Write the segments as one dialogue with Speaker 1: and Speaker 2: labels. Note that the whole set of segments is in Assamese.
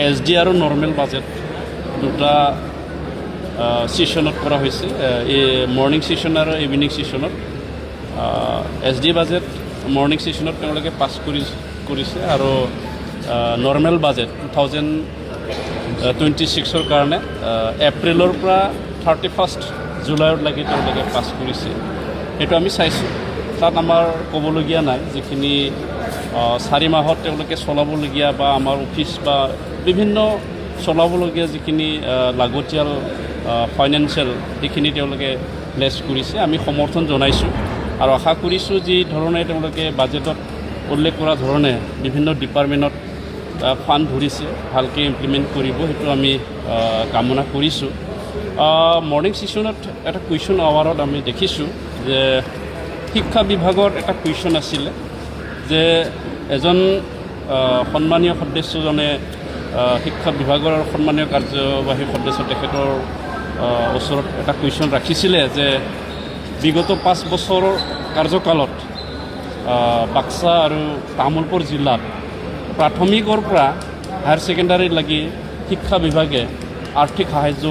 Speaker 1: SD আৰু নৰ্মেল বাজেট দুটা সেশনত কৰা হৈছে এই মৰ্নিং সেশন আৰু ইভিনিং সেশনত SD বাজেট মৰ্নিং সেশনত তেওঁলোকে পাছ কৰিছে আৰু নৰ্মেল বাজেট 2026 কাৰণে এপ্ৰিলৰ পৰা 31 জুলাইলৈকে তেওঁলোকে পাছ কৰিছে এইটো আমি চাইছোঁ তাত আমাৰ ক'বলগীয়া নাই যিখিনি 4 মাহত তেওঁলোকে চলাবলগীয়া বা আমাৰ অফিচ বা বিভিন্ন চলাবলগীয়া যিখিনি লাগতিয়াল ফাইনেন্সিয়েল সেইখিনি তেওঁলোকে প্লেছ কৰিছে আমি সমৰ্থন জনাইছোঁ আৰু আশা কৰিছোঁ যি ধৰণে তেওঁলোকে বাজেটত উল্লেখ কৰা ধৰণে বিভিন্ন ডিপাৰ্টমেণ্টত ফাণ্ড ধৰিছে ভালকৈ ইমপ্লিমেণ্ট কৰিব সেইটো আমি কামনা কৰিছোঁ মৰ্নিং সেশনত এটা কুৱেশ্যন আৱাৰত আমি দেখিছোঁ যে শিক্ষা বিভাগৰ এটা কুৱেশ্যন আছিলে যে এজন সন্মানীয় সদস্যজনে শিক্ষা বিভাগৰ সন্মানীয় কাৰ্যবাহী সদস্য তেখেতৰ ওচৰত এটা কুৱেশ্যন ৰাখিছিলে যে বিগত 5 বছৰৰ কাৰ্যকালত বাক্সা আৰু তামুলপুৰ জিলাত প্ৰাথমিকৰ পৰা হায়াৰ ছেকেণ্ডাৰীৰ লাগি শিক্ষা বিভাগে আৰ্থিক সাহায্য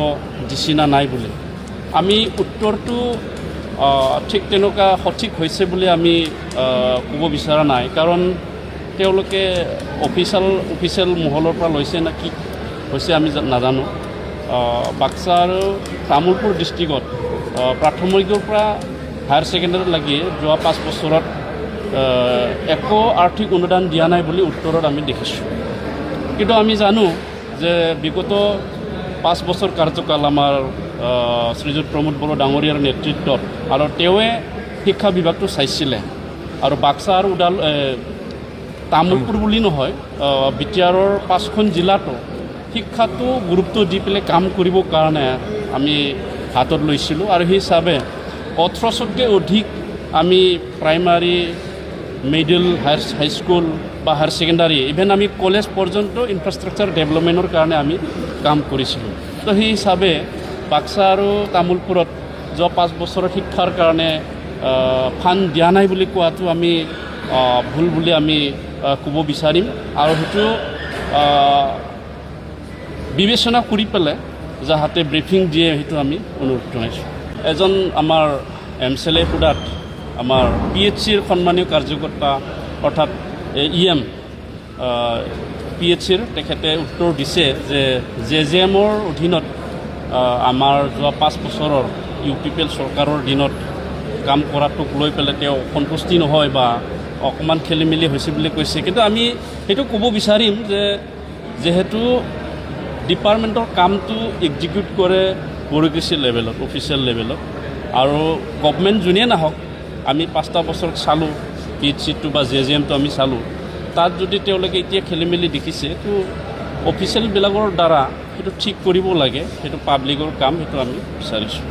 Speaker 1: দিছি না নাই বুলি আমি উত্তৰটো ঠিক তেনেকুৱা সঠিক হৈছে বুলি আমি ক'ব বিচৰা নাই কাৰণ তেওঁলোকে অফিচিয়েল মহলৰ পৰা লৈছে না কি হৈছে আমি নাজানো বাক্সা আৰু তামুলপুৰ ডিষ্ট্ৰিক্টত প্ৰাথমিকৰ পৰা হায়াৰ ছেকেণ্ডাৰী লাগি যোৱা 5 বছৰত একো আৰ্থিক অনুদান দিয়া নাই বুলি উত্তৰত আমি দেখিছোঁ কিন্তু আমি জানো যে বিগত 5 বছৰ কাৰ্যকাল আমাৰ শ্ৰীযুত প্ৰমোদ বড়ো ডাঙৰীয়াৰ নেতৃত্বত আৰু তেওঁৱে শিক্ষা বিভাগটো চাইছিলে আৰু বাক্সা আৰু তামুলপুৰ বুলি নহয় বিটিআৰৰ 5খন জিলাতো শিক্ষাটো গুৰুত্ব দি পেলাই কাম কৰিবৰ কাৰণে আমি হাতত লৈছিলোঁ আৰু সেই হিচাপে 18তকৈ অধিক আমি প্ৰাইমাৰী মিডল হাইস্কুল বা হায়াৰ ছেকেণ্ডাৰী ইভেন আমি কলেজ পৰ্যন্ত ইনফ্ৰাষ্ট্ৰাকচাৰ ডেভেলপমেণ্টৰ কাৰণে আমি কাম কৰিছিলোঁ তো সেই হিচাপে বাক্সা আৰু তামুলপুৰত যোৱা 5 বছৰৰ শিক্ষাৰ কাৰণে ফাণ্ড দিয়া নাই বুলি কোৱাটো আমি ভুল বুলি আমি ক'ব বিচাৰিম আৰু সেইটো বিবেচনা কৰি পেলাই যাতে ব্ৰিফিং দিয়ে সেইটো আমি অনুৰোধ জনাইছোঁ এজন আমাৰ MCLA সুদাত আমাৰ PHCৰ সন্মানীয় কাৰ্যকৰ্তা অৰ্থাৎ EM PHCৰ তেখেতে উত্তৰ দিছে যে JJMৰ অধীনত আমাৰ যোৱা 5 বছৰৰ UPPL চৰকাৰৰ দিনত কাম কৰাটোক লৈ পেলাই তেওঁ সন্তুষ্টি নহয় বা অকণমান খেলি মেলি হৈছে বুলি কৈছে কিন্তু আমি সেইটো ক'ব বিচাৰিম যে যেহেতু ডিপাৰ্টমেণ্টৰ কামটো এক্সিকিউট কৰে ব্যুৰ'ক্ৰেচি লেভেলত অফিচিয়েল লেভেলত আৰু গভৰ্ণমেণ্ট যোনেই নাহক আমি 5টা বছৰ চালোঁ PHCটো বা JJMটো আমি চালোঁ তাত যদি তেওঁলোকে এতিয়া খেলি মেলি দেখিছে সেইটো অফিচিয়েলবিলাকৰ দ্বাৰা সেইটো ঠিক কৰিব লাগে সেইটো পাব্লিকৰ কাম সেইটো আমি বিচাৰিছোঁ